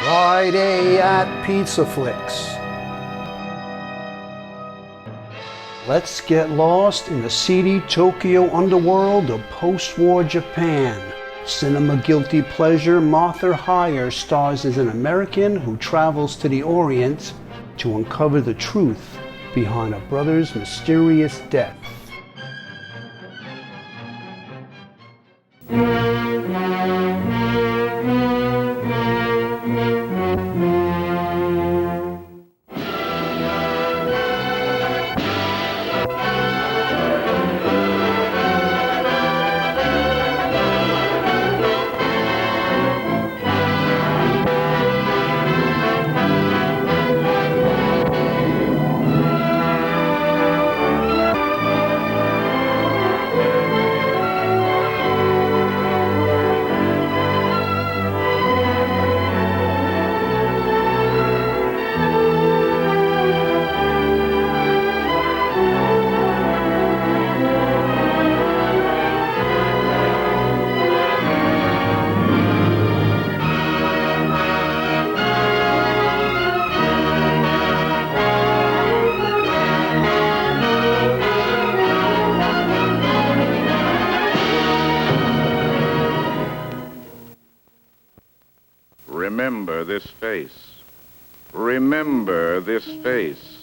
Friday at PizzaFLIX. Let's get lost in the seedy Tokyo underworld of post-war Japan. Cinema guilty pleasure Martha Hyer stars as an American who travels to the Orient to uncover the truth behind a brother's mysterious death. Remember this face. Remember this face.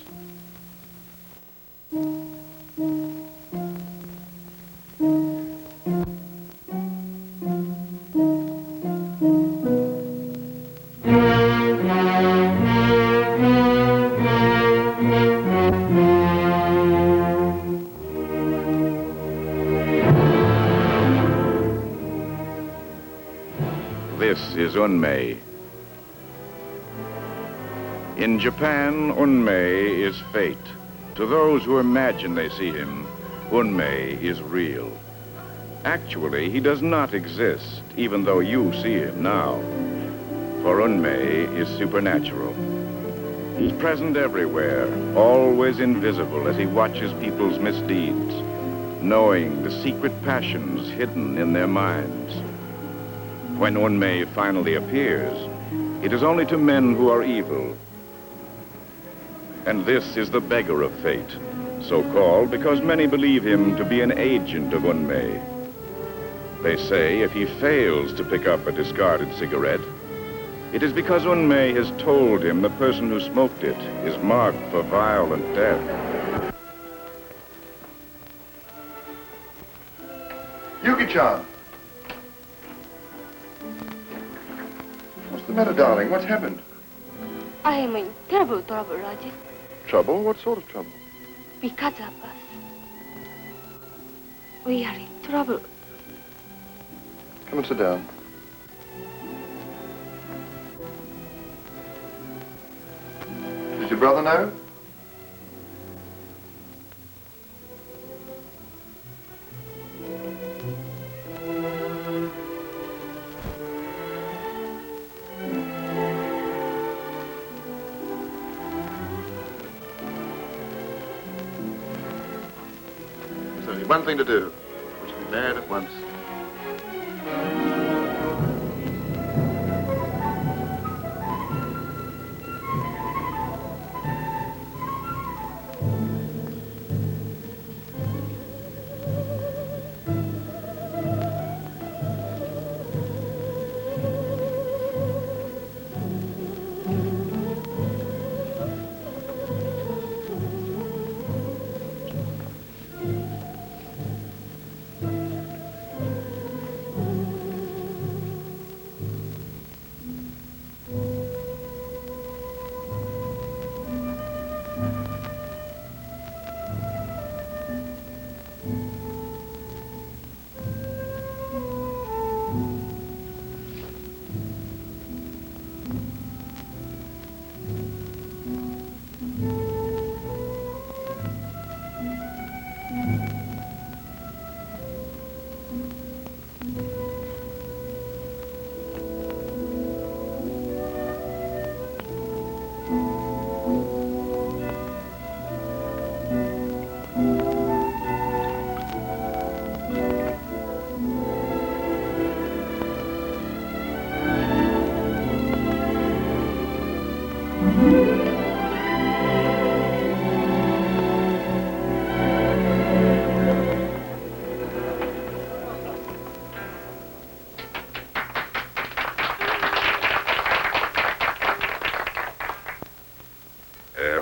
This is Unmei. In Japan, Unmei is fate. To those who imagine they see him, Unmei is real. Actually, he does not exist, even though you see him now. For Unmei is supernatural. He's present everywhere, always invisible as he watches people's misdeeds, knowing the secret passions hidden in their minds. When Unmei finally appears, it is only to men who are evil. And this is the Beggar of Fate, so called because many believe him to be an agent of Unmei. They say if he fails to pick up a discarded cigarette, it is because Unmei has told him the person who smoked it is marked for violent death. Yuki-chan! What's the matter, darling? What's happened? I am in terrible trouble, Raji. Trouble? What sort of trouble? Because of us. We are in trouble. Come and sit down. Does your brother know? There's only one thing to do, which is be mad at once.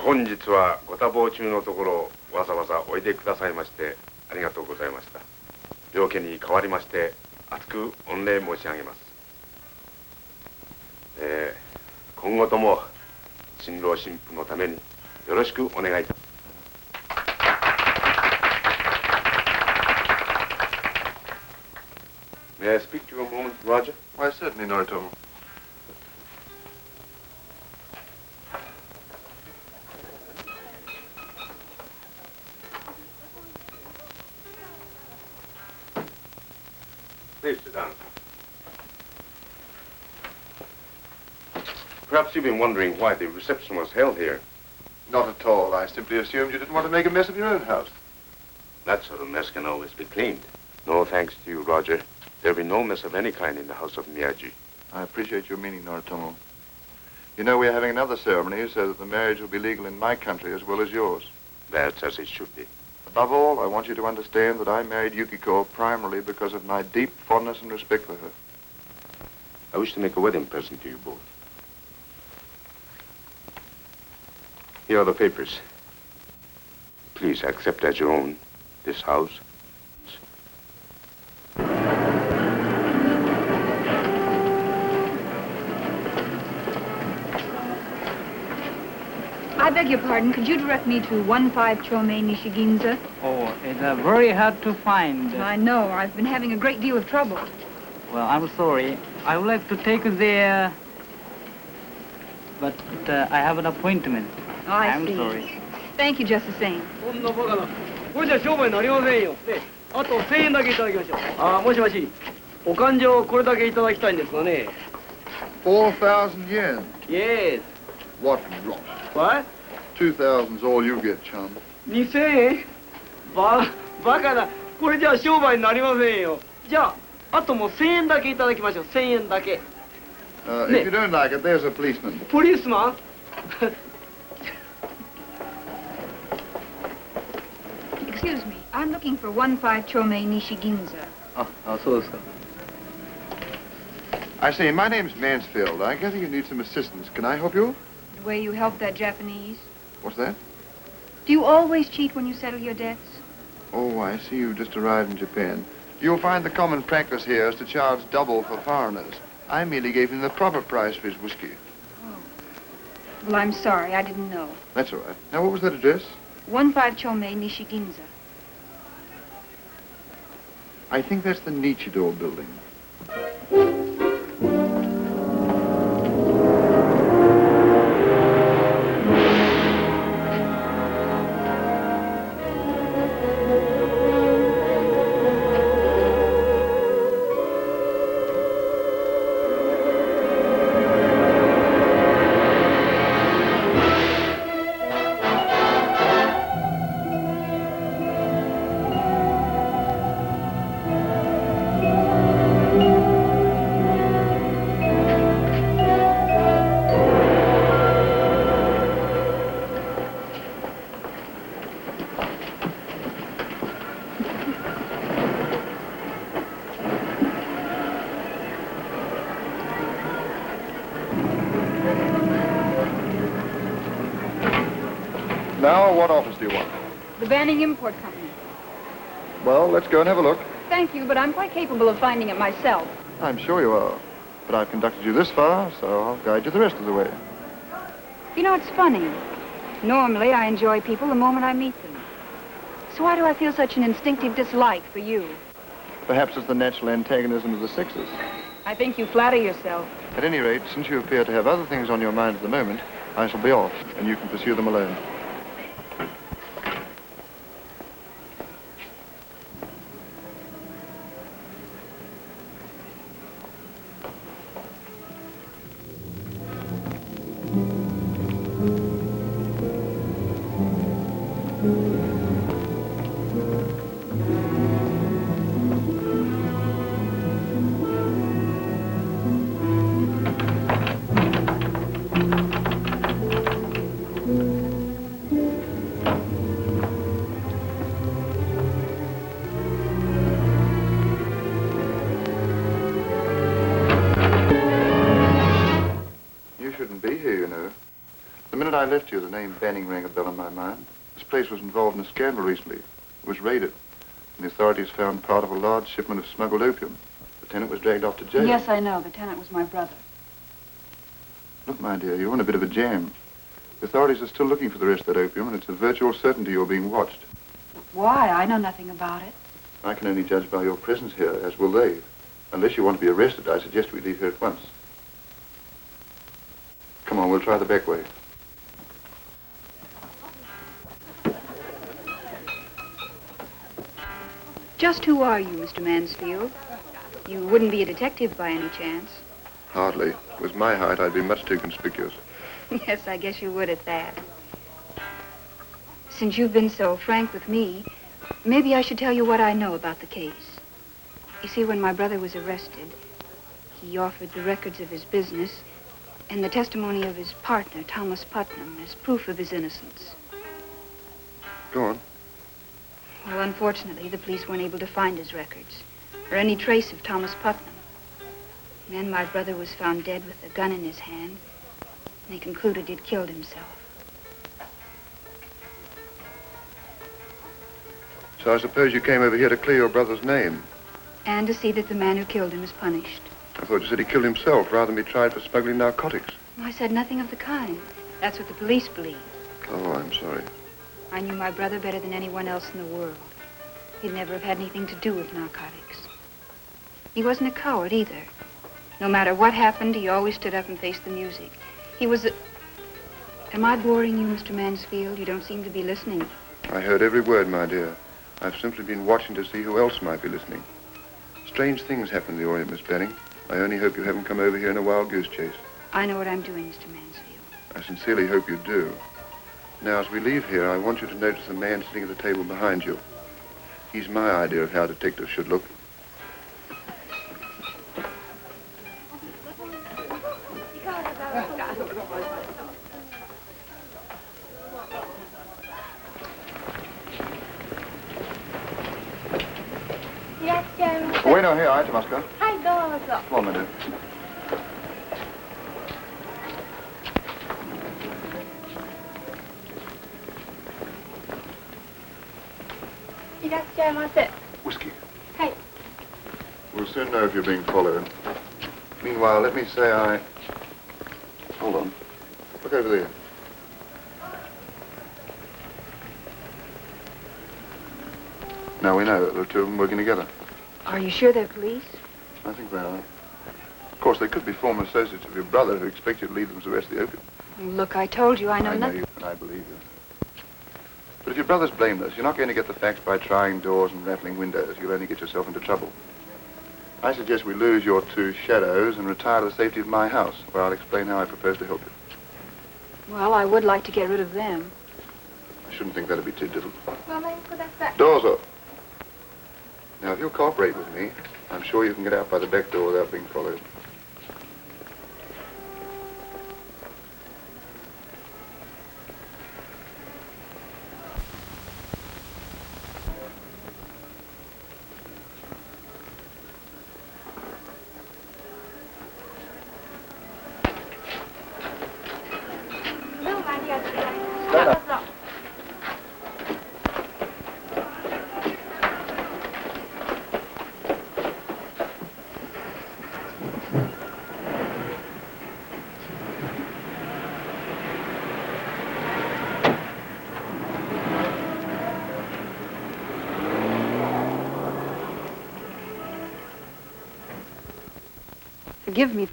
本日はご多忙中のところわざわざおいでくださいましてありがとうございました。両家に代わりまして厚く御礼申し上げます。今後とも新郎新婦のためによろしくお願いいたします。May I speak to you a moment, Roger? Why, certainly, Noritomo. Please sit down. Perhaps you've been wondering why the reception was held here. Not at all. I simply assumed you didn't want to make a mess of your own house. That sort of mess can always be cleaned. No thanks to you, Roger. There'll be no mess of any kind in the house of Miyagi. I appreciate your meaning, Noritomo. You know, we're having another ceremony so that the marriage will be legal in my country as well as yours. That's as it should be. Above all, I want you to understand that I married Yukiko primarily because of my deep fondness and respect for her. I wish to make a wedding present to you both. Here are the papers. Please accept as your own this house. I beg your pardon, could you direct me to 15 Chomei Nishiginza? Oh, it's very hard to find. I know, I've been having a great deal of trouble. Well, I'm sorry. I would like to take you there, but I have an appointment. Oh, I I'm see. sorry. Thank you just the same. こんなバカな。これじゃ商売になりませんよ。で、あと1000円だけいただきましょう。あ、もしもし。お勘定これだけいただきたいんですがね。4,000 yen. Yes. What rot. What? 2,000's all you get, chum. 2000円？バカな。これじゃ商売になりませんよ。じゃあ、あともう1000円だけいただきましょう。1000円だけ。If you don't like it, there's a policeman. ポリスマンExcuse me, I'm looking for 15 Chomei Nishiginza. そうですか。I say, my name's Mansfield. I gather you need some assistance. Can I help you? The way you help that Japanese. What's that? Do you always cheat when you settle your debts? Oh, I see you just arrived in Japan. You'll find the common practice here is to charge double for foreigners. I merely gave him the proper price for his whiskey. Oh. Well, I'm sorry, I didn't know. That's all right. Now, what was that address? 15 Chomei Nishiginza. I think that's the Nichido building. Now, what office do you want? The Banning Import Company. Well, let's go and have a look. Thank you, but I'm quite capable of finding it myself. I'm sure you are. But I've conducted you this far, so I'll guide you the rest of the way. You know, it's funny. Normally, I enjoy people the moment I meet them. So why do I feel such an instinctive dislike for you? Perhaps it's the natural antagonism of the sexes. I think you flatter yourself. At any rate, since you appear to have other things on your mind at the moment, I shall be off, and you can pursue them alone. minute I left you, the name Banning rang a bell in my mind. This place was involved in a scandal recently. It was raided, and the authorities found part of a large shipment of smuggled opium. The tenant was dragged off to jail. Yes, I know. The tenant was my brother. Look, my dear, you're in a bit of a jam. The authorities are still looking for the rest of that opium, and it's a virtual certainty you're being watched. Why? I know nothing about it. I can only judge by your presence here, as will they. Unless you want to be arrested, I suggest we leave here at once. Come on, we'll try the back way. Just who are you, Mr. Mansfield? You wouldn't be a detective by any chance. Hardly. With my height, I'd be much too conspicuous. Yes, I guess you would at that. Since you've been so frank with me, maybe I should tell you what I know about the case. You see, when my brother was arrested, he offered the records of his business and the testimony of his partner, Thomas Putnam, as proof of his innocence. Go on. Well, unfortunately, the police weren't able to find his records or any trace of Thomas Putnam. And then my brother was found dead with a gun in his hand, and they concluded he'd killed himself. So I suppose you came over here to clear your brother's name. And to see that the man who killed him is punished. I thought you said he killed himself rather than be tried for smuggling narcotics. I said nothing of the kind. That's what the police believe. Oh, I'm sorry. I knew my brother better than anyone else in the world. He'd never have had anything to do with narcotics. He wasn't a coward either. No matter what happened, he always stood up and faced the music. He was a... Am I boring you, Mr. Mansfield? You don't seem to be listening. I heard every word, my dear. I've simply been watching to see who else might be listening. Strange things happen in the Orient, Miss Banning. I only hope you haven't come over here in a wild goose chase. I know what I'm doing, Mr. Mansfield. I sincerely hope you do. Now, as we leave here, I want you to notice the man sitting at the table behind you. He's my idea of how detectives should look. Bueno, here, I Tomasco. Hi, dozo. Come on, my dear. Whiskey. Hi. We'll soon know if you're being followed. Meanwhile, let me say Hold on. Look over there. Now we know that there are two of them working together. Are you sure they're police? I think they are. Of course, they could be former associates of your brother who expect you to lead them to the rest of the opium. Look, I told you I know I know nothing. you, and I believe you. But if your brother's blameless, you're not going to get the facts by trying doors and rattling windows. You'll only get yourself into trouble. I suggest we lose your two shadows and retire to the safety of my house, where I'll explain how I propose to help you. Well, I would like to get rid of them. I shouldn't think that'd be too difficult. Doors up. Now, if you'll cooperate with me, I'm sure you can get out by the back door without being followed. Forgive me.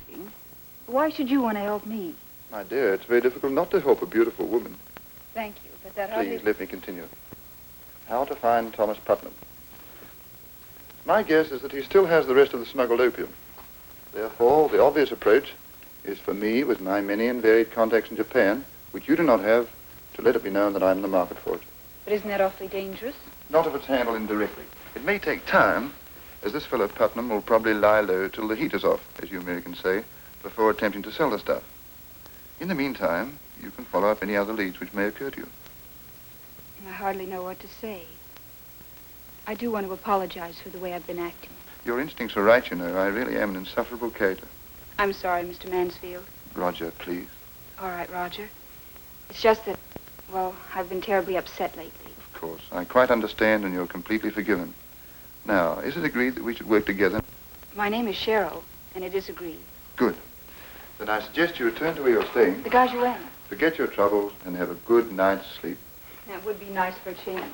Why should you want to help me? My dear, it's very difficult not to help a beautiful woman. Thank you, but that hardly... Please, let me continue. How to find Thomas Putnam. My guess is that he still has the rest of the smuggled opium. Therefore, the obvious approach is for me, with my many and varied contacts in Japan, which you do not have, to let it be known that I'm in the market for it. But isn't that awfully dangerous? Not if it's handled indirectly. It may take time, as this fellow Putnam will probably lie low till the heat is off, as you Americans say, before attempting to sell the stuff. In the meantime, you can follow up any other leads which may occur to you. I hardly know what to say. I do want to apologize for the way I've been acting. Your instincts are right, you know. I really am an insufferable character. I'm sorry, Mr. Mansfield. Roger, please. All right, Roger. It's just that, well, I've been terribly upset lately. Of course. I quite understand, and you're completely forgiven. Now, is it agreed that we should work together? My name is Cheryl, and it is agreed. Good. Then I suggest you return to where you're staying. The Gajuen. Forget your troubles and have a good night's sleep. That would be nice for a change.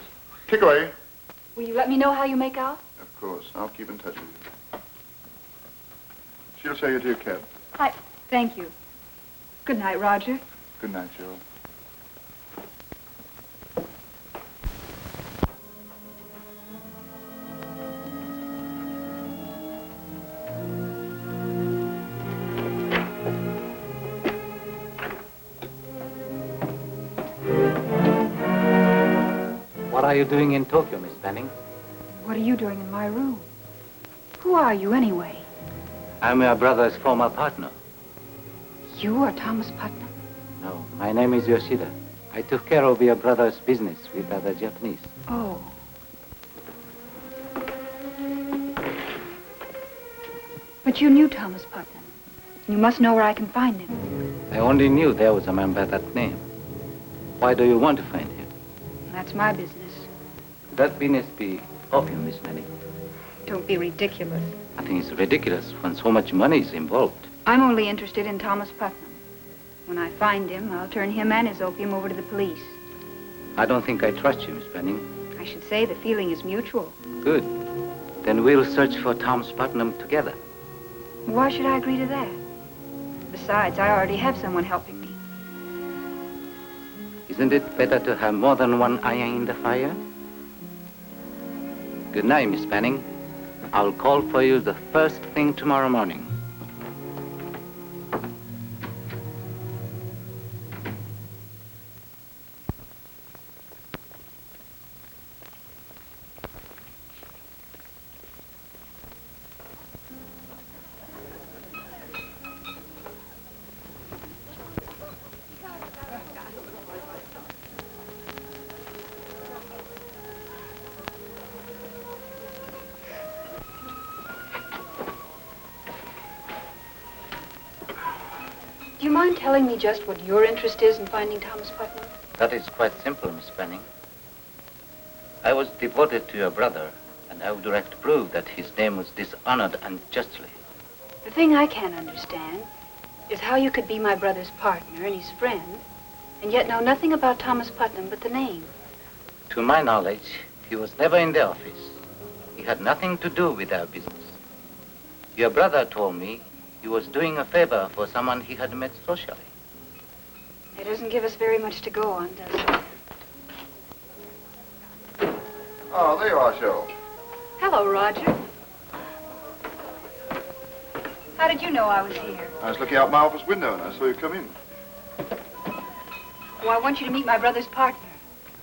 Kick away. Will you let me know how you make out? Of course. I'll keep in touch with you. She'll show you to your cab. Hi. Thank you. Good night, Roger. Good night, Cheryl. What are you doing in Tokyo, Miss Benning? What are you doing in my room? Who are you, anyway? I'm your brother's former partner. You are Thomas Putnam? No, my name is Yoshida. I took care of your brother's business with other Japanese. Oh. But you knew Thomas Putnam. You must know where I can find him. I only knew there was a man by that name. Why do you want to find him? That's my business. Could that business be opium, Miss Benning? Don't be ridiculous. I think it's ridiculous when so much money is involved. I'm only interested in Thomas Putnam. When I find him, I'll turn him and his opium over to the police. I don't think I trust you, Miss Benning. I should say the feeling is mutual. Good. Then we'll search for Thomas Putnam together. Why should I agree to that? Besides, I already have someone helping me. Isn't it better to have more than one iron in the fire? Good night, Miss Benning. I'll call for you the first thing tomorrow morning. Do you mind telling me just what your interest is in finding Thomas Putnam? That is quite simple, Miss Benning. I was devoted to your brother, and I would like to prove that his name was dishonored unjustly. The thing I can't understand is how you could be my brother's partner and his friend, and yet know nothing about Thomas Putnam but the name. To my knowledge, he was never in the office. He had nothing to do with our business. Your brother told me he was doing a favor for someone he had met socially. It doesn't give us very much to go on, does it? Oh, there you are, Cheryl. Hello, Roger. How did you know I was here? I was looking out my office window and I saw you come in. Oh, I want you to meet my brother's partner.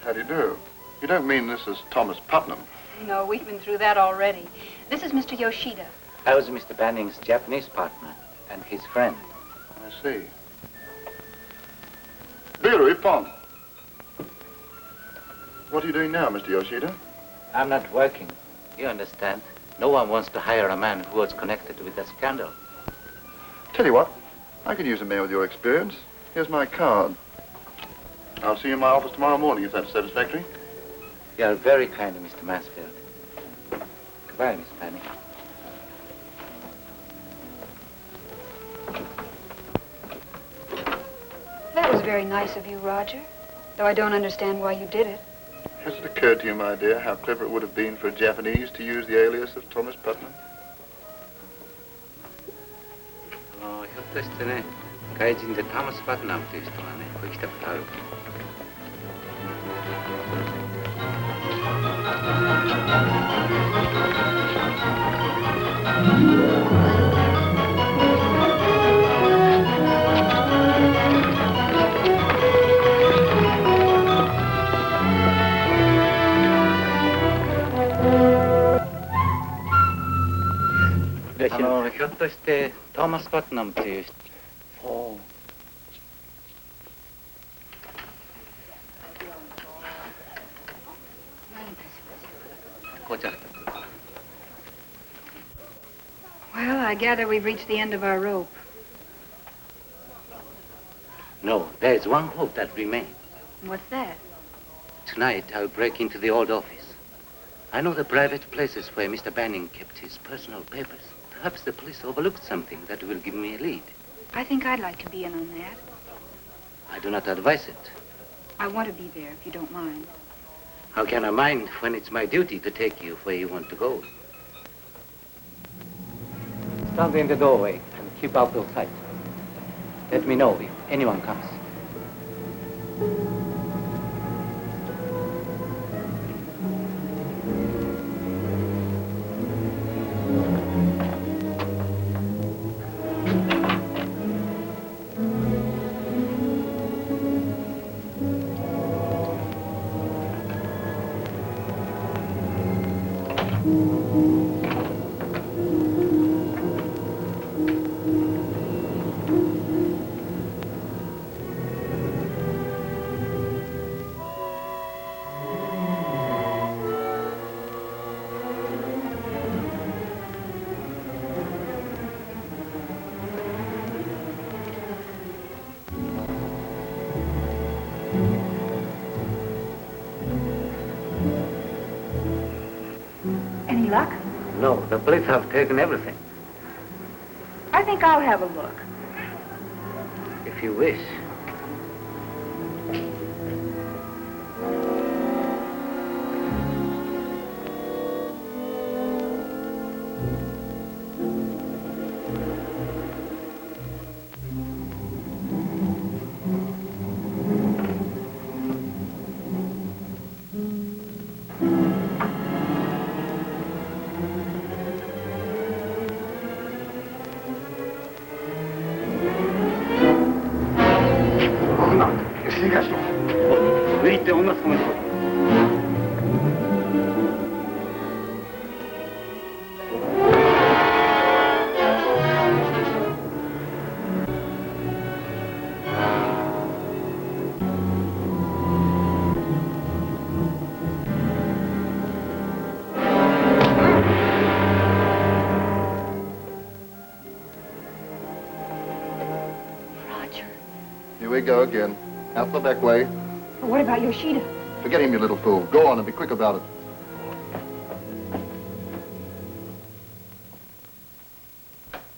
How do you do? You don't mean this is Thomas Putnam? No, we've been through that already. This is Mr. Yoshida. I was Mr. Banning's Japanese partner and his friend. I see. Biru Pon. What are you doing now, Mr. Yoshida? I'm not working. You understand? No one wants to hire a man who was connected with a scandal. Tell you what, I could use a man with your experience. Here's my card. I'll see you in my office tomorrow morning if that's satisfactory. You are very kind, Mr. Mansfield. Goodbye, Miss Banning. That was very nice of you, Roger, though I don't understand why you did it. Has it occurred to you, my dear, how clever it would have been for a Japanese to use the alias of Thomas Putnam? ひょっとしてね、外人でタマス・パトナムという人がね、ここに来たことある。ひょっとしてトーマス・パトナムという人。Well, I gather we've reached the end of our rope. No, there is one hope that remains. What's that? Tonight, I'll break into the old office. I know the private places where Mr. Banning kept his personal papers. Perhaps the police overlooked something that will give me a lead. I think I'd like to be in on that. I do not advise it. I want to be there, if you don't mind. How can I mind when it's my duty to take you where you want to go? Stand in the doorway and keep out of sight. Let me know if anyone comes. Any luck? No, the police have taken everything. I think I'll have a look. If you wish. Here we go again. Out the back way. But what about Yoshida? Forget him, you little fool. Go on and be quick about it.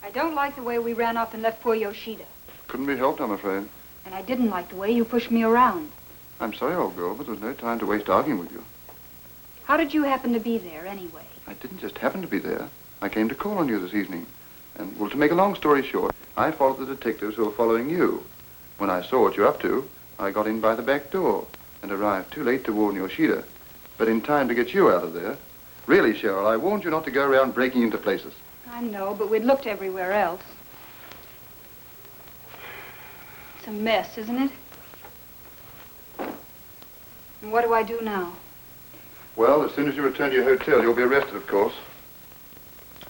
I don't like the way we ran off and left poor Yoshida. Couldn't be helped, I'm afraid. And I didn't like the way you pushed me around. I'm sorry, old girl, but there's no time to waste arguing with you. How did you happen to be there, anyway? I didn't just happen to be there. I came to call on you this evening. And, well, to make a long story short, I followed the detectives who were following you. When I saw what you're up to, I got in by the back door and arrived too late to warn Yoshida, but in time to get you out of there. Really, Cheryl, I warned you not to go around breaking into places. I know, but we'd looked everywhere else. It's a mess, isn't it? And what do I do now? Well, as soon as you return to your hotel, you'll be arrested, of course.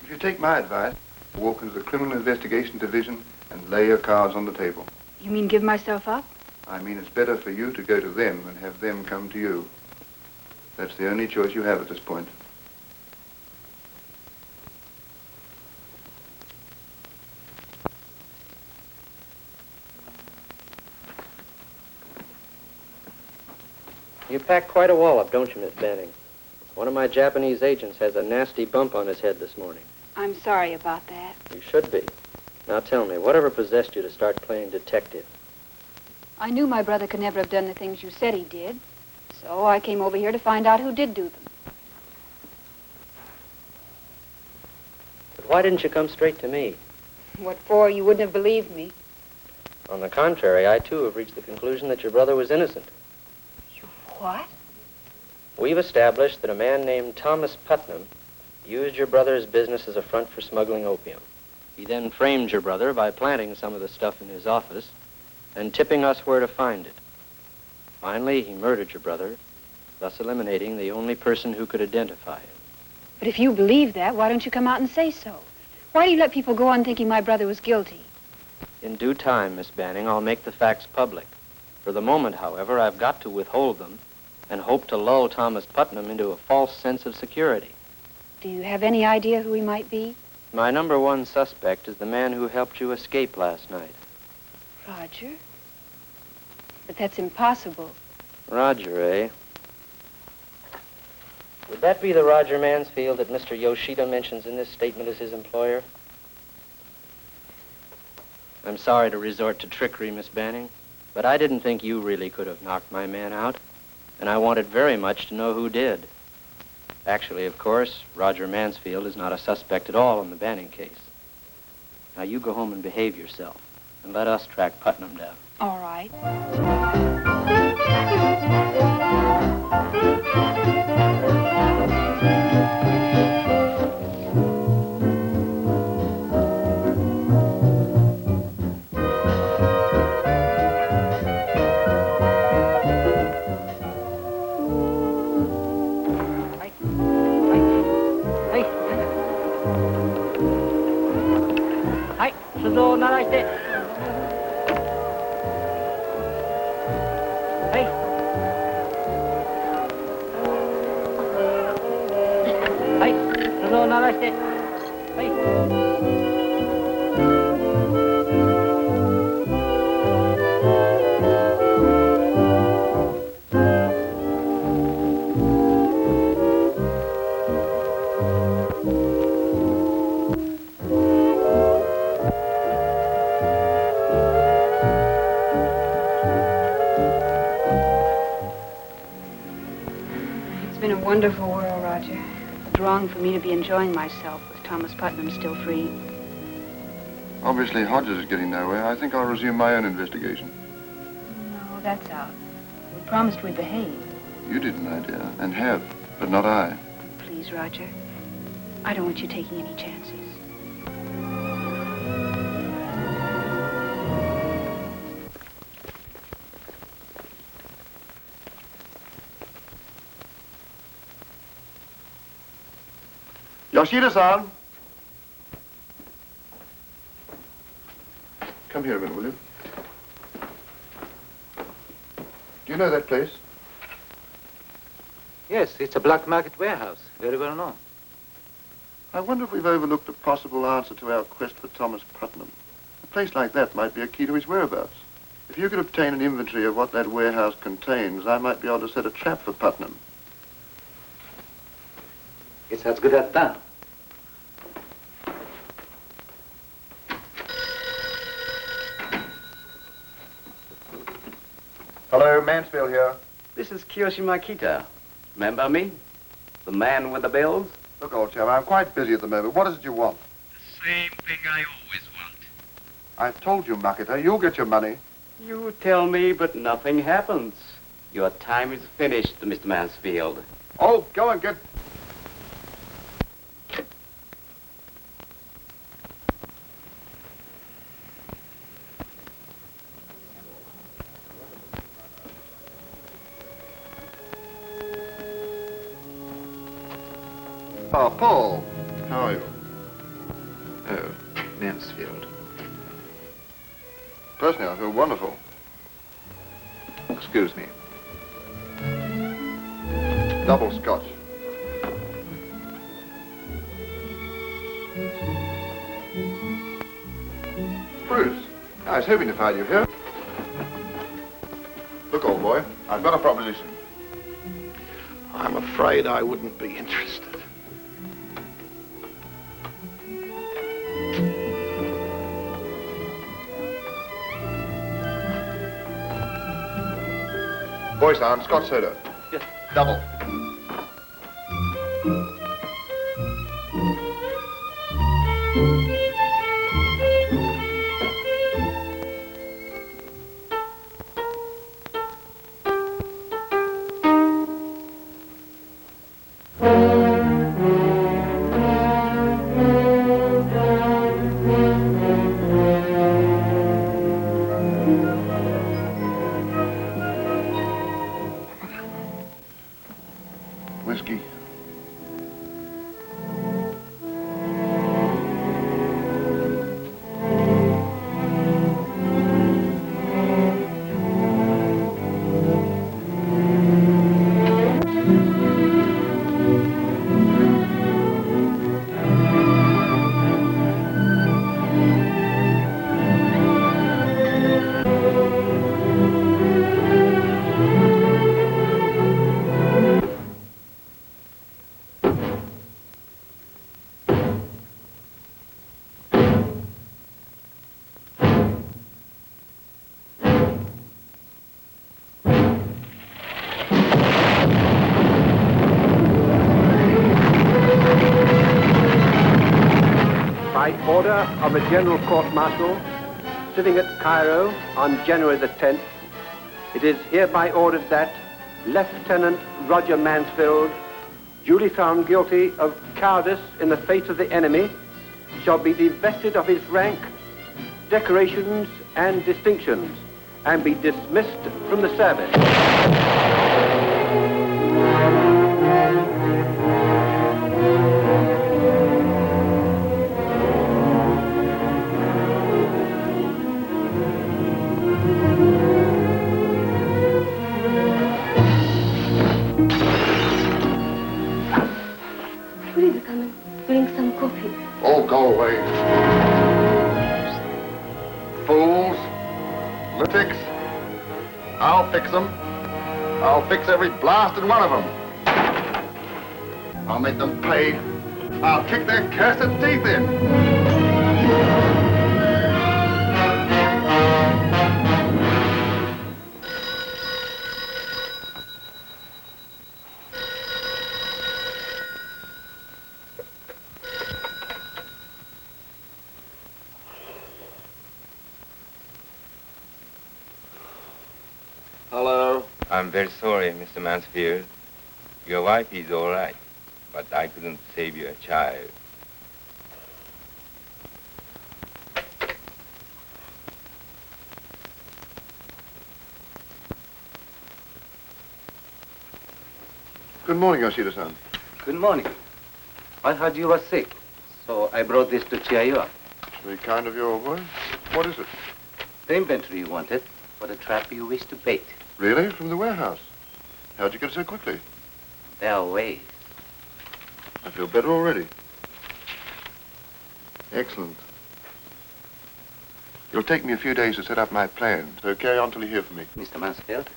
If you take my advice, walk into the Criminal Investigation Division and lay your cards on the table. You mean give myself up? I mean, it's better for you to go to them than have them come to you. That's the only choice you have at this point. You pack quite a wallop, don't you, Miss Banning? One of my Japanese agents has a nasty bump on his head this morning. I'm sorry about that. You should be. Now tell me, whatever possessed you to start playing detective? I knew my brother could never have done the things you said he did. So I came over here to find out who did do them. But why didn't you come straight to me? What for? You wouldn't have believed me. On the contrary, I too have reached the conclusion that your brother was innocent. You what? We've established that a man named Thomas Putnam used your brother's business as a front for smuggling opium. He then framed your brother by planting some of the stuff in his office and tipping us where to find it. Finally, he murdered your brother, thus eliminating the only person who could identify him. But if you believe that, why don't you come out and say so? Why do you let people go on thinking my brother was guilty? In due time, Miss Banning, I'll make the facts public. For the moment, however, I've got to withhold them and hope to lull Thomas Putnam into a false sense of security. Do you have any idea who he might be? My number one suspect is the man who helped you escape last night. Roger? But that's impossible. Roger, eh? Would that be the Roger Mansfield that Mr. Yoshida mentions in this statement as his employer? I'm sorry to resort to trickery, Miss Banning, but I didn't think you really could have knocked my man out, and I wanted very much to know who did. Actually, of course, Roger Mansfield is not a suspect at all in the Banning case. Now, you go home and behave yourself, and let us track Putnam down. All right. Wonderful world, Roger. It's wrong for me to be enjoying myself with Thomas Putnam still free. Obviously, Hodges is getting nowhere. I think I'll resume my own investigation. No, that's out. We promised we'd behave. You did, my dear, and have, but not I. Please, Roger. I don't want you taking any chances. Yoshida-san! Come here a minute, will you? Do you know that place? Yes, it's a black market warehouse. Very well known. I wonder if we've overlooked a possible answer to our quest for Thomas Putnam. A place like that might be a key to his whereabouts. If you could obtain an inventory of what that warehouse contains, I might be able to set a trap for Putnam. It's as good as done. Hello, Mansfield here. This is Kiyoshi Makita. Remember me? The man with the bills? Look, old chap, I'm quite busy at the moment. What is it you want? The same thing I always want. I've told you, Makita, you'll get your money. You tell me, but nothing happens. Your time is finished, Mr. Mansfield. Oh, go and get... Oh, Paul. How are you? Oh, Mansfield. Personally, I feel wonderful. Excuse me. Double scotch. Bruce, I was hoping to find you here. Look, old boy, I've got a proposition. I'm afraid I wouldn't be interested. Boy-san, Scotch soda. Yes. Double. order of a general court-martial sitting at Cairo on January the 10th, it is hereby ordered that Lieutenant Roger Mansfield, duly found guilty of cowardice in the face of the enemy, shall be divested of his rank, decorations, and distinctions, and be dismissed from the service. Please come and drink some coffee. Oh, go away. Fools. Lunatics. I'll fix them. I'll fix every blasted one of them. I'll make them pay. I'll kick their cursed teeth in. Hello. I'm very sorry, Mr. Mansfield. Your wife is all right, but I couldn't save your child. Good morning, Yoshida-san. Good morning. I heard you were sick, so I brought this to cheer you up. Very kind of you, old boy. What is it? The inventory you wanted for the trap you wish to bait. Really? From the warehouse? How'd you get it so quickly? There are ways. I feel better already. Excellent. It'll take me a few days to set up my plan, so carry on till you hear from me. Mr. Mansfield?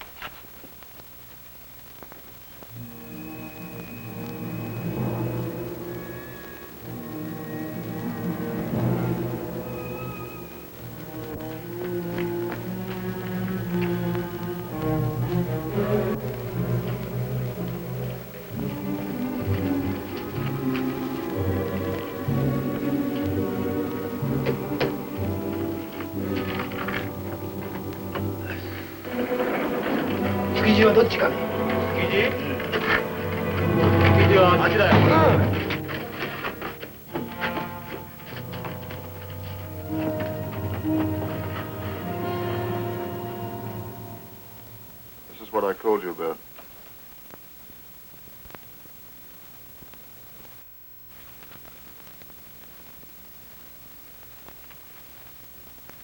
This is what I called you about.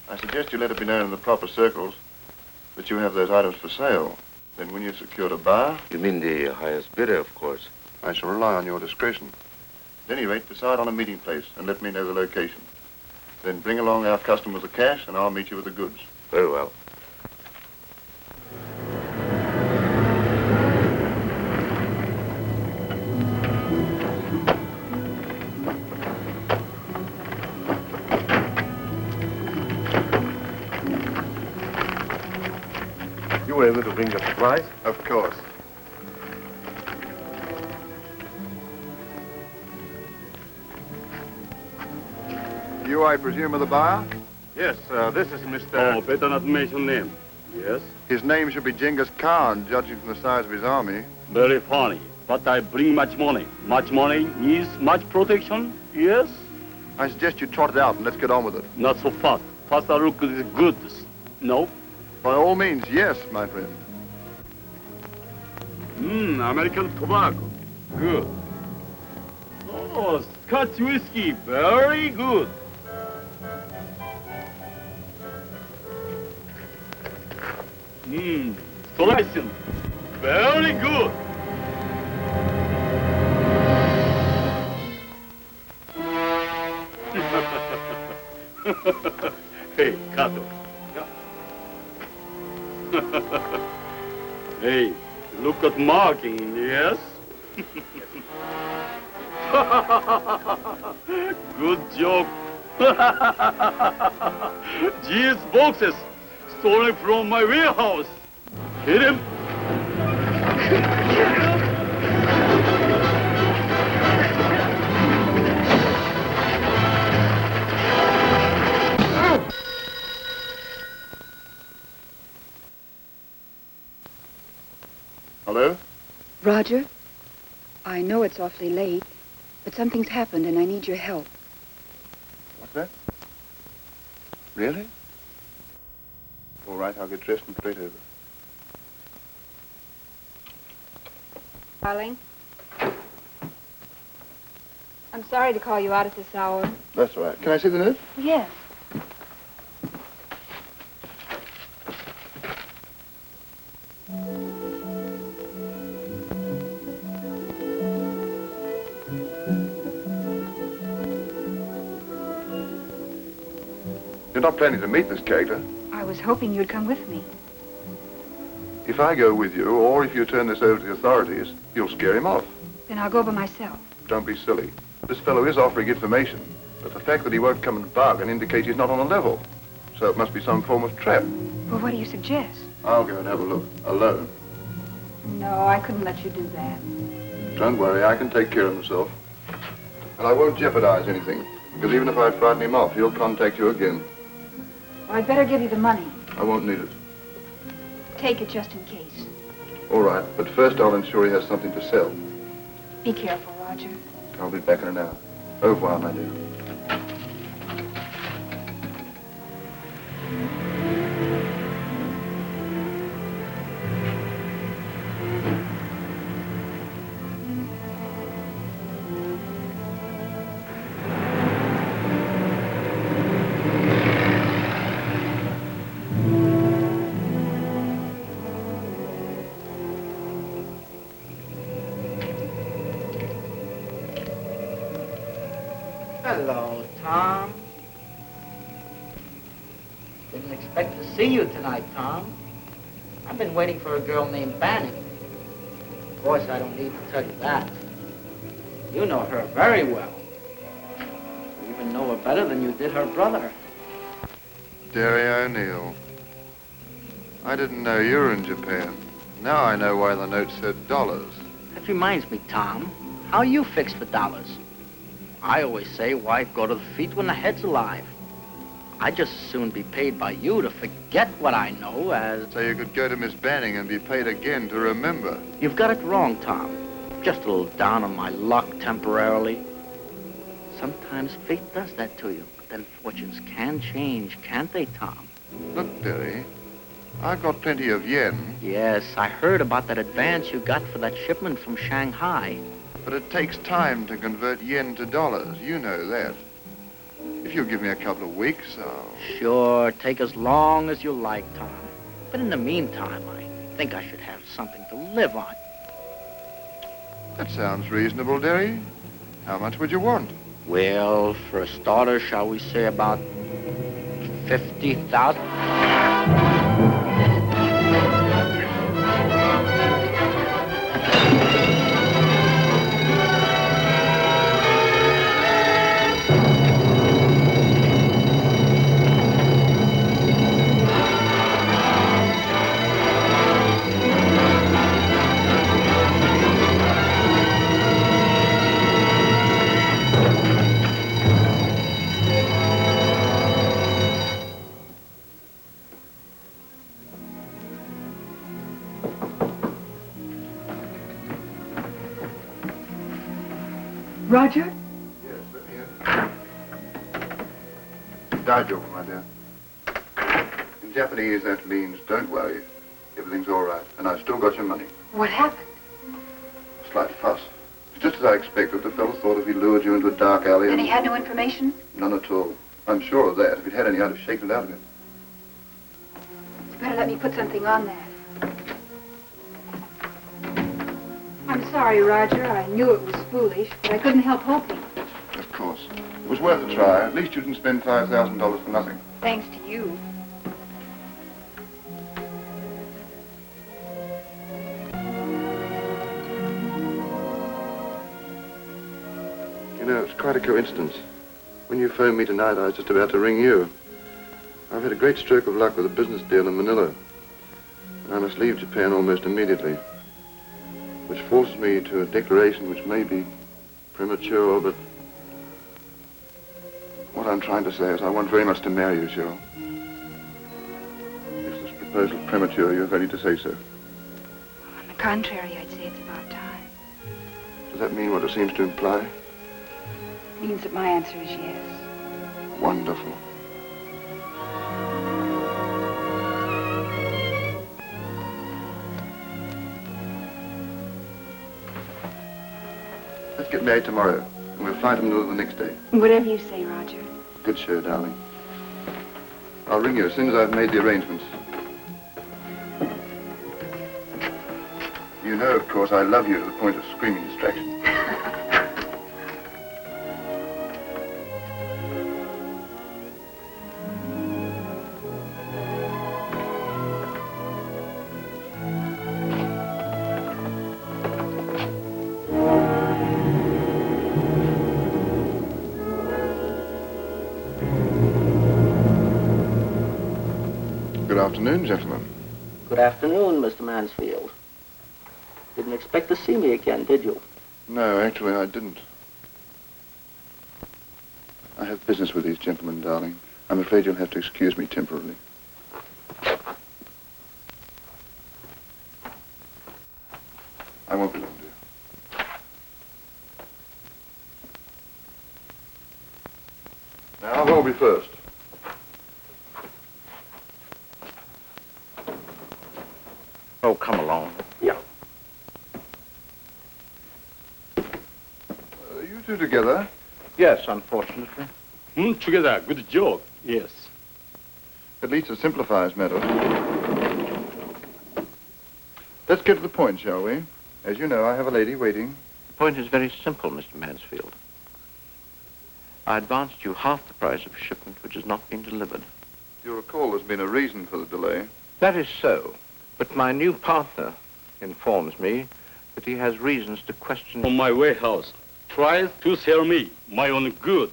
I suggest you let it be known in the proper circles that you have those items for sale. Then when you've secured a bar... You mean the highest bidder, of course. I shall rely on your discretion. At any rate, decide on a meeting place and let me know the location. Then bring along our customers the cash and I'll meet you with the goods. Very well. You were able to bring the supplies? Of course. You, I presume, are the buyer? Yes, this is Mr... Oh, better not mention name. Yes? His name should be Genghis Khan, judging from the size of his army. Very funny. But I bring much money. Much money needs much protection. Yes? I suggest you trot it out and let's get on with it. Not so fast. Faster look at the goods. No? By all means, yes, my friend. American tobacco. Good. Oh, Scotch whiskey. Very good. Selection. Very good. Hey, Kato. Hey, look at marking, yes? Good joke. These boxes stolen from my warehouse. Hit him. Hello? Roger, I know it's awfully late, but something's happened and I need your help. What's that? Really? All right, I'll get dressed and straight over. Darling, I'm sorry to call you out at this hour. That's all right. Can I see the note? Yes. You're not planning to meet this character. I was hoping you'd come with me. If I go with you, or if you turn this over to the authorities, you'll scare him off. Then I'll go by myself. Don't be silly. This fellow is offering information, but the fact that he won't come and bargain indicates he's not on a level. So it must be some form of trap. Well, what do you suggest? I'll go and have a look, alone. No, I couldn't let you do that. Don't worry, I can take care of myself. And I won't jeopardize anything, because even if I frighten him off, he'll contact you again. Well, I'd better give you the money. I won't need it. Take it just in case. All right, but first I'll ensure he has something to sell. Be careful, Roger. I'll be back in an hour. Au revoir, my dear. Hello, Tom. Didn't expect to see you tonight, Tom. I've been waiting for a girl named Banning. Of course, I don't need to tell you that. You know her very well. You even know her better than you did her brother. Derry O'Neill. I didn't know you were in Japan. Now I know why the note said dollars. That reminds me, Tom. How you fixed for dollars? I always say, why go to the feet when the head's alive? I'd just as soon be paid by you to forget what I know as... So you could go to Miss Banning and be paid again to remember. You've got it wrong, Tom. Just a little down on my luck temporarily. Sometimes fate does that to you. But then fortunes can change, can't they, Tom? Look, Derry, I've got plenty of yen. Yes, I heard about that advance you got for that shipment from Shanghai. But it takes time to convert yen to dollars. You know that. If you'll give me a couple of weeks, I'll... Sure, take as long as you like, Tom. But in the meantime, I think I should have something to live on. That sounds reasonable, Derry. How much would you want? Well, for a starter, shall we say about 50,000? Roger? Yes, let me in. Daijoubu, my dear. In Japanese, that means don't worry. Everything's all right, and I've still got your money. What happened? Slight fuss. It's just as I expected. The fellow thought if he lured you into a dark alley... And he had no information? None at all. I'm sure of that. If he'd had any, I'd have shaken it out of him. You better let me put something on that. I'm sorry, Roger. I knew it was foolish, but I couldn't help hoping. Of course. It was worth a try. At least you didn't spend $5,000 for nothing. Thanks to you. You know, it's quite a coincidence. When you phoned me tonight, I was just about to ring you. I've had a great stroke of luck with a business deal in Manila. And I must leave Japan almost immediately. Which forces me to a declaration which may be premature, but what I'm trying to say is I want very much to marry you, Cheryl. If this proposal is premature, you're ready to say so. contrary, I'd say it's about time. Does that mean what it seems to imply? It means that my answer is yes. Wonderful. Let's get married tomorrow, and we'll fly to Manila the next day. Whatever you say, Roger. Good show, darling. I'll ring you as soon as I've made the arrangements. You know, of course, I love you to the point of screaming distraction. Good afternoon, gentlemen. Good afternoon, Mr. Mansfield. Didn't expect to see me again, did you? No, actually, I didn't. I have business with these gentlemen, darling. I'm afraid you'll have to excuse me temporarily. I won't be long, dear. Now, who'll be first? Oh, come along. Yeah. You two together? Yes, unfortunately. Together, good joke. Yes. At least it simplifies matters. Let's get to the point, shall we? As you know, I have a lady waiting. The point is very simple, Mr. Mansfield. I advanced you half the price of a shipment which has not been delivered. You recall there's been a reason for the delay. That is so, but my new partner informs me that he has reasons to question... On my warehouse, tries to sell me my own goods.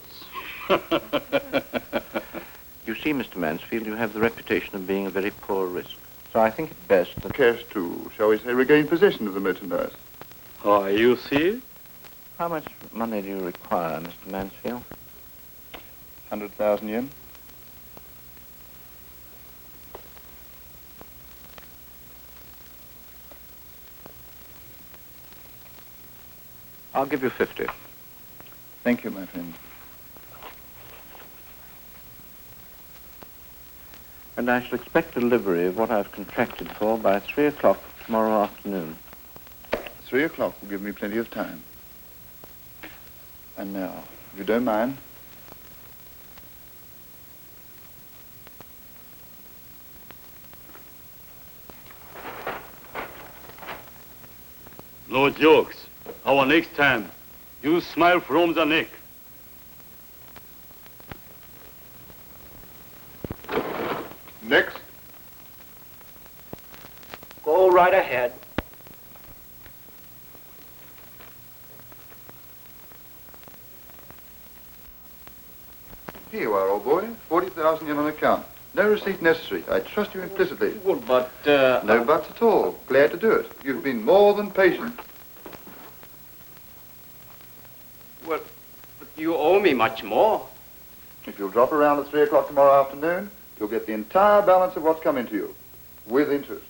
You see, Mr. Mansfield, you have the reputation of being a very poor risk. So I think it best that... Cash to, shall we say, regain possession of the merchandise. You see? How much money do you require, Mr. Mansfield? 100,000 yen. I'll give you 50. Thank you, my friend. And I shall expect delivery of what I've contracted for by 3 o'clock tomorrow afternoon. 3 o'clock will give me plenty of time. And now, if you don't mind, No jokes. Our next time, you smile from the neck. next. Go right ahead. Here you are, old boy. 40,000 yen on account. No receipt necessary. I trust you implicitly. Well, but, No buts at all. Glad to do it. You've been more than patient. Well, but you owe me much more. If you'll drop around at 3 o'clock tomorrow afternoon, you'll get the entire balance of what's come into you, with interest.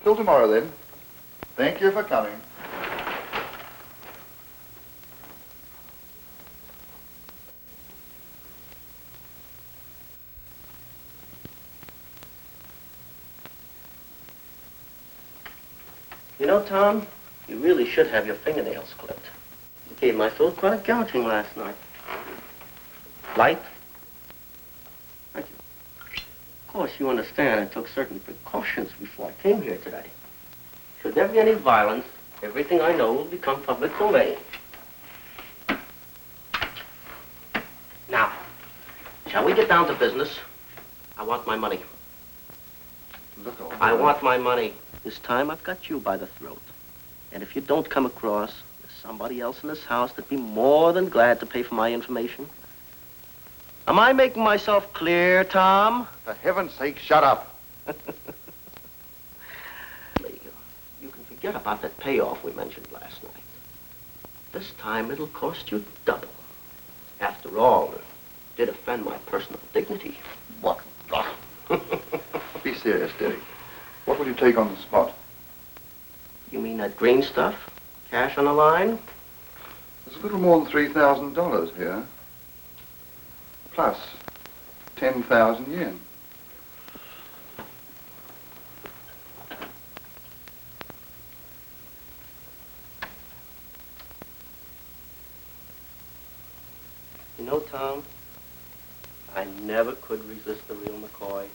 Till tomorrow, then. Thank you for coming. You know, Tom, you really should have your fingernails clipped. You gave my throat quite a gouging last night. Light? Thank you. Of course, you understand I took certain precautions before I came here today. Should there be any violence, everything I know will become public domain. Now, shall we get down to business? I want my money. Look, old boy. I want my money. This time I've got you by the throat. And if you don't come across, there's somebody else in this house that'd be more than glad to pay for my information. Am I making myself clear, Tom? For heaven's sake, shut up. You can forget about that payoff we mentioned last night. This time it'll cost you double. After all, it did offend my personal dignity. What? be serious, Derry. What will you take on the spot? You mean that green stuff? Cash on the line? There's a little more than $3,000 here. Plus 10,000 yen. You know, Tom, I never could resist the real McCoy.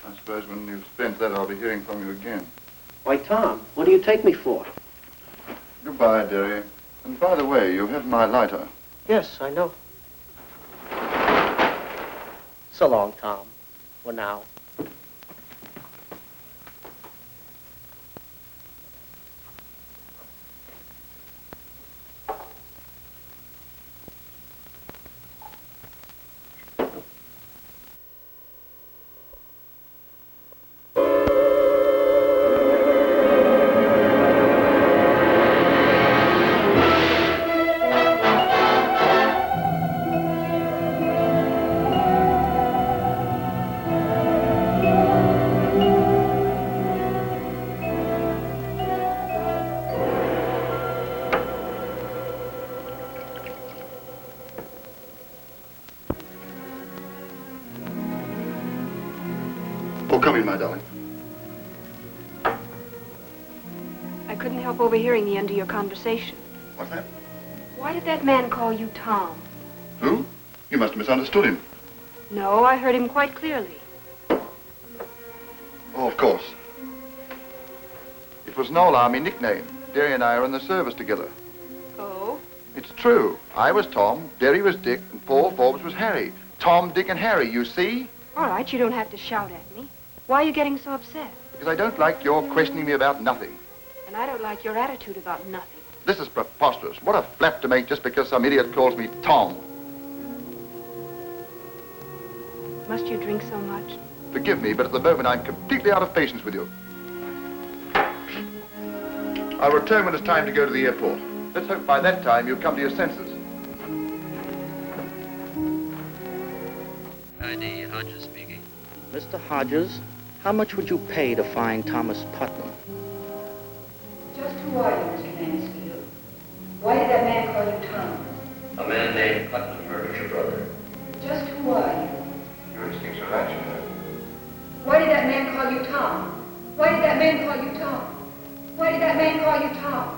I suppose when you've spent that, I'll be hearing from you again. Why, Tom, what do you take me for? Goodbye, Derry. And by the way, you have my lighter. Yes, I know. So long, Tom. For now. Come in, my darling. I couldn't help overhearing the end of your conversation. What's that? Why did that man call you Tom? Who? You must have misunderstood him. No, I heard him quite clearly. Oh, of course. It was an old army nickname. Derry and I are in the service together. Oh? It's true. I was Tom, Derry was Dick, and Paul Forbes was Harry. Tom, Dick, and Harry, you see? All right, you don't have to shout at me. Why are you getting so upset? Because I don't like your questioning me about nothing. And I don't like your attitude about nothing. This is preposterous. What a flap to make just because some idiot calls me Tom. Must you drink so much? Forgive me, but at the moment I'm completely out of patience with you. I'll return when it's time to go to the airport. Let's hope by that time you'll come to your senses. ID Hodges speaking. Mr. Hodges, how much would you pay to find Thomas Putnam? Just who are you, Mr. Mansfield? Why did that man call you Tom? A man named Putnam murdered your brother. Just who are you? Your instincts are right, you know. Why did that man call you Tom? Why did that man call you Tom? Why did that man call you Tom?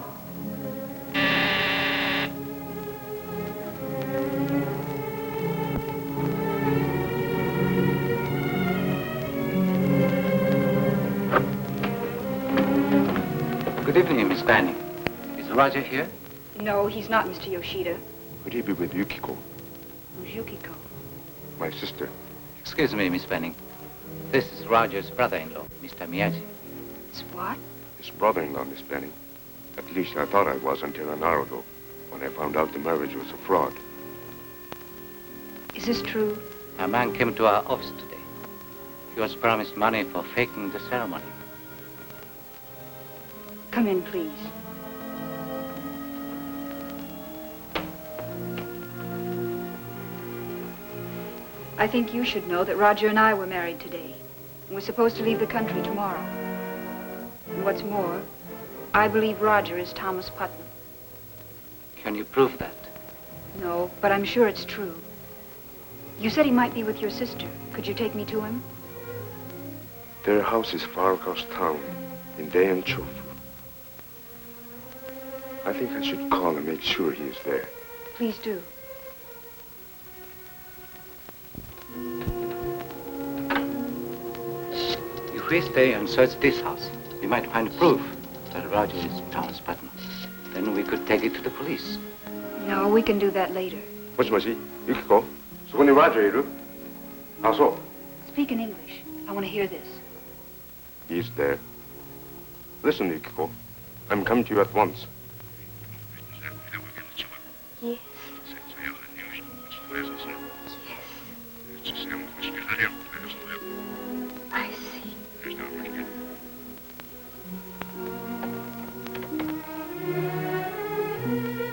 Good evening, Miss Banning. Is Roger here? No, he's not, Mr. Yoshida. Would he be with Yukiko? Who's Yukiko? My sister. Excuse me, Miss Banning. This is Roger's brother-in-law, Mr. Miyaji. It's what? His brother-in-law, Miss Banning. At least I thought I was until an hour ago, when I found out the marriage was a fraud. Is this true? A man came to our office today. He was promised money for faking the ceremony. Come in, please. I think you should know that Roger and I were married today, and we're supposed to leave the country tomorrow. And what's more, I believe Roger is Thomas Putnam. Can you prove that? No, but I'm sure it's true. You said he might be with your sister. Could you take me to him? Their house is far across town, in Daehan-chofu. I think I should call and make sure he is there. Please do. If we stay and search this house, we might find proof that Roger is Thomas Putnam. Then we could take it to the police. No, we can do that later. もしもし、Yukiko? そこにRogerいる? あ、そう。 Speak in English. I want to hear this. He's there. Listen, Yukiko. I'm coming to you at once. Yes. I see.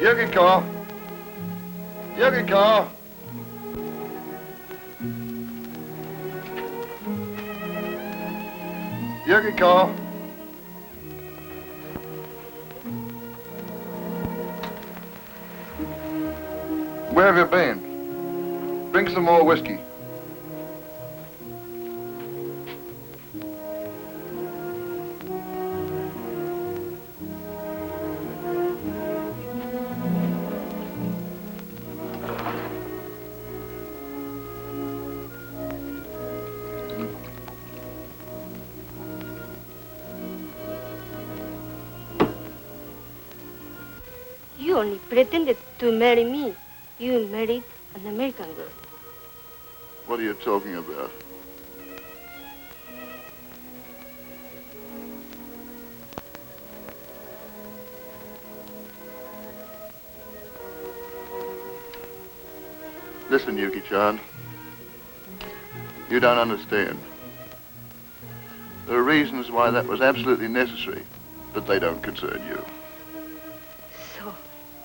Yukiko! Yukiko! Yukiko. Where have you been? Bring some more whiskey. You only pretended to marry me. You married an American girl. What are you talking about? Listen, Yuki-chan. You don't understand. There are reasons why that was absolutely necessary, but they don't concern you. So,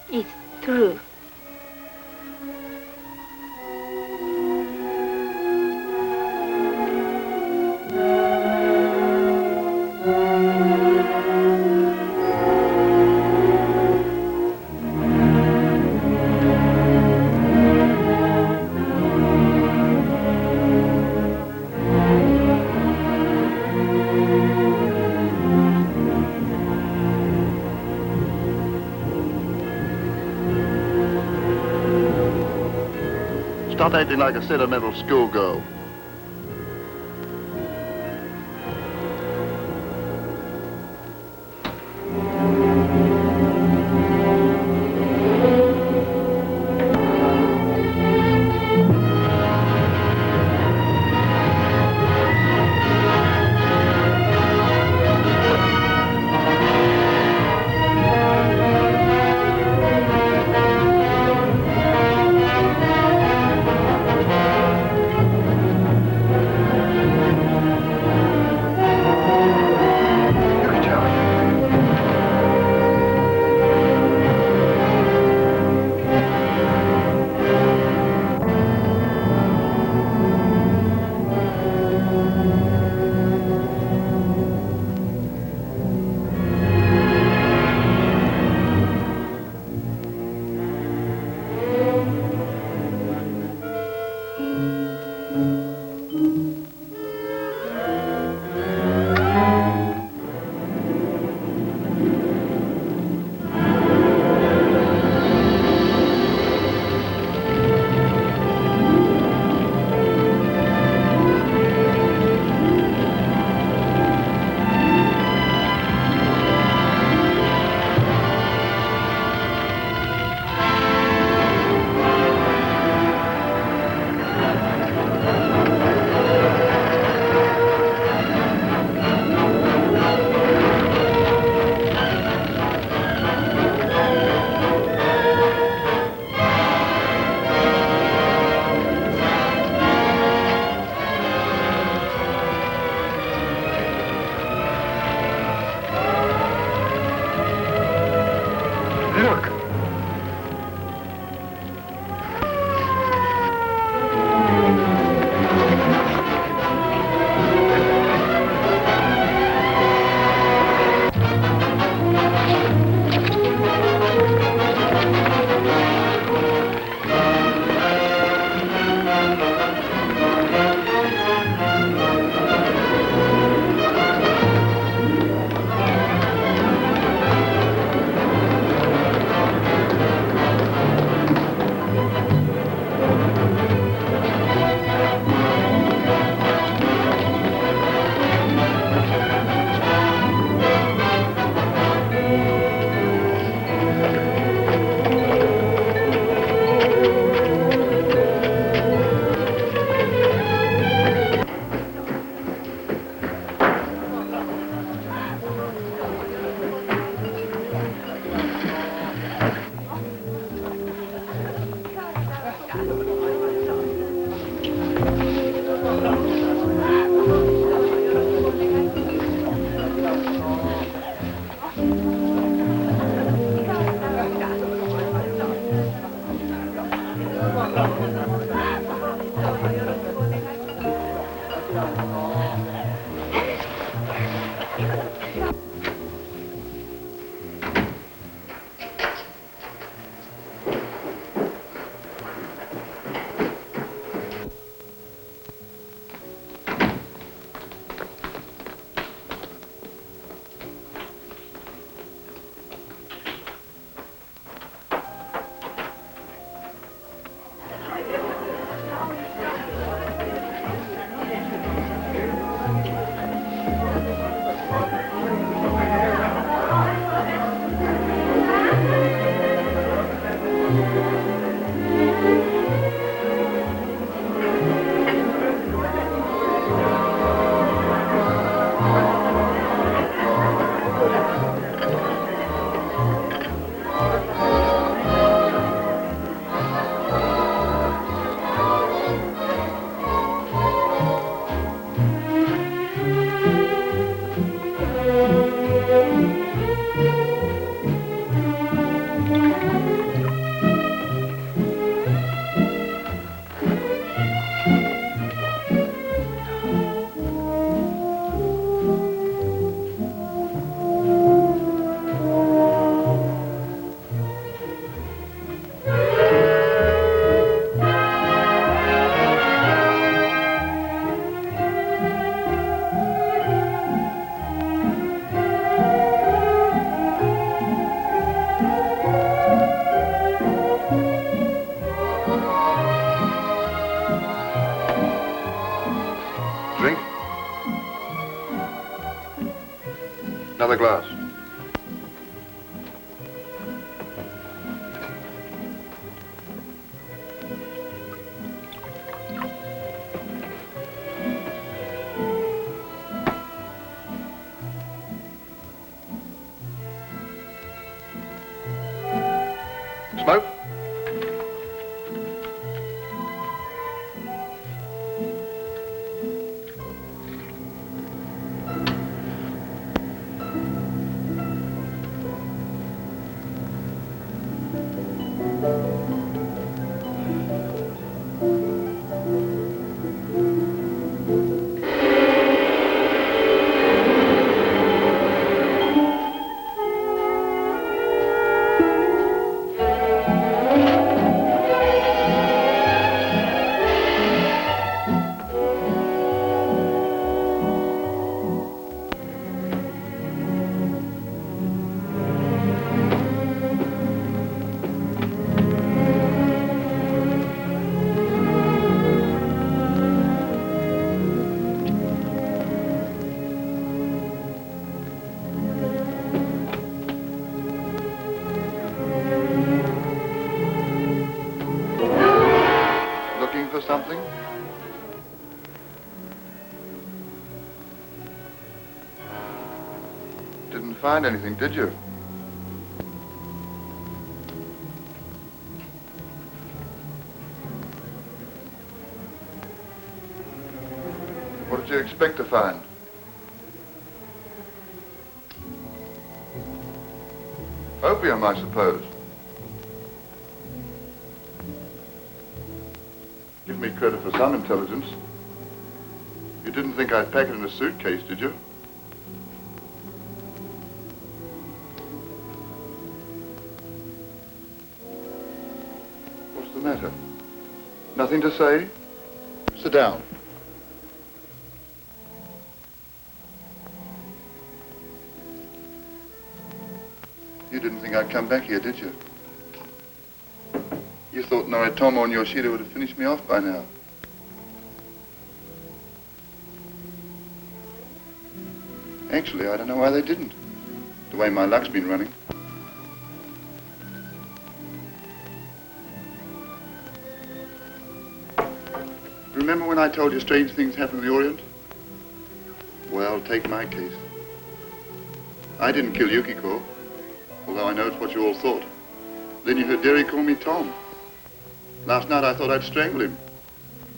it's true. Stop acting like a sentimental schoolgirl. Another glass. Smoke? Looking for something? Didn't find anything, did you? What did you expect to find? Opium, I suppose. Give me credit for some intelligence. You didn't think I'd pack it in a suitcase, did you? What's the matter? Nothing to say? Sit down. You didn't think I'd come back here, did you? You thought Noritomo and Yoshida would have finished me off by now. Actually, I don't know why they didn't, the way my luck's been running. Remember when I told you strange things happen in the Orient? Well, take my case. I didn't kill Yukiko, although I know it's what you all thought. Then you heard Derry call me Tom. Last night I thought I'd strangle him,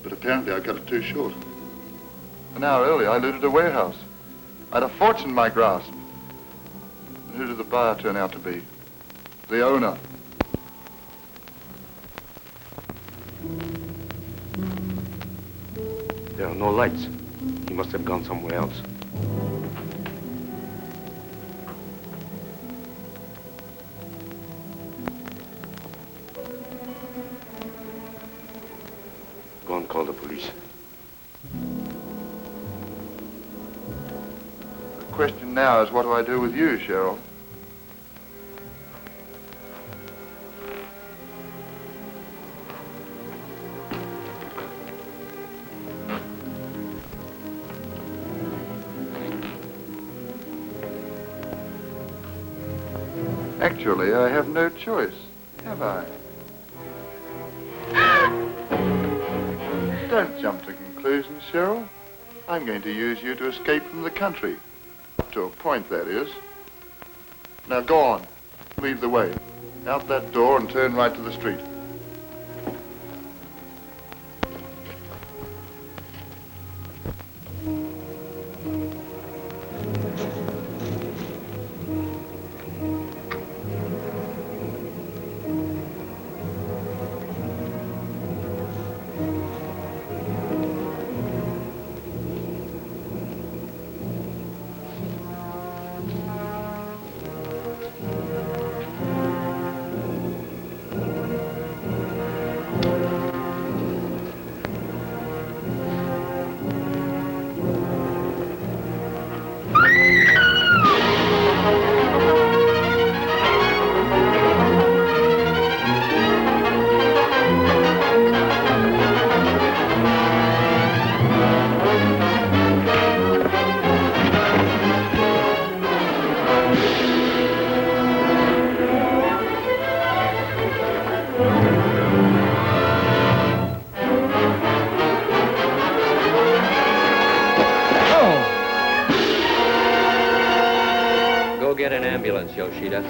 but apparently I cut it too short. An hour earlier I looted a warehouse. I had a fortune in my grasp. And who did the buyer turn out to be? The owner. There are no lights. He must have gone somewhere else. Go and call the police. The question now is, what do I do with you, Cheryl? Actually, I have no choice, have I? Don't jump to conclusions, Cheryl. I'm going to use you to escape from the country. Up to a point, that is. Now go on. Lead the way. Out that door and turn right to the street. ambulance, Yoshida.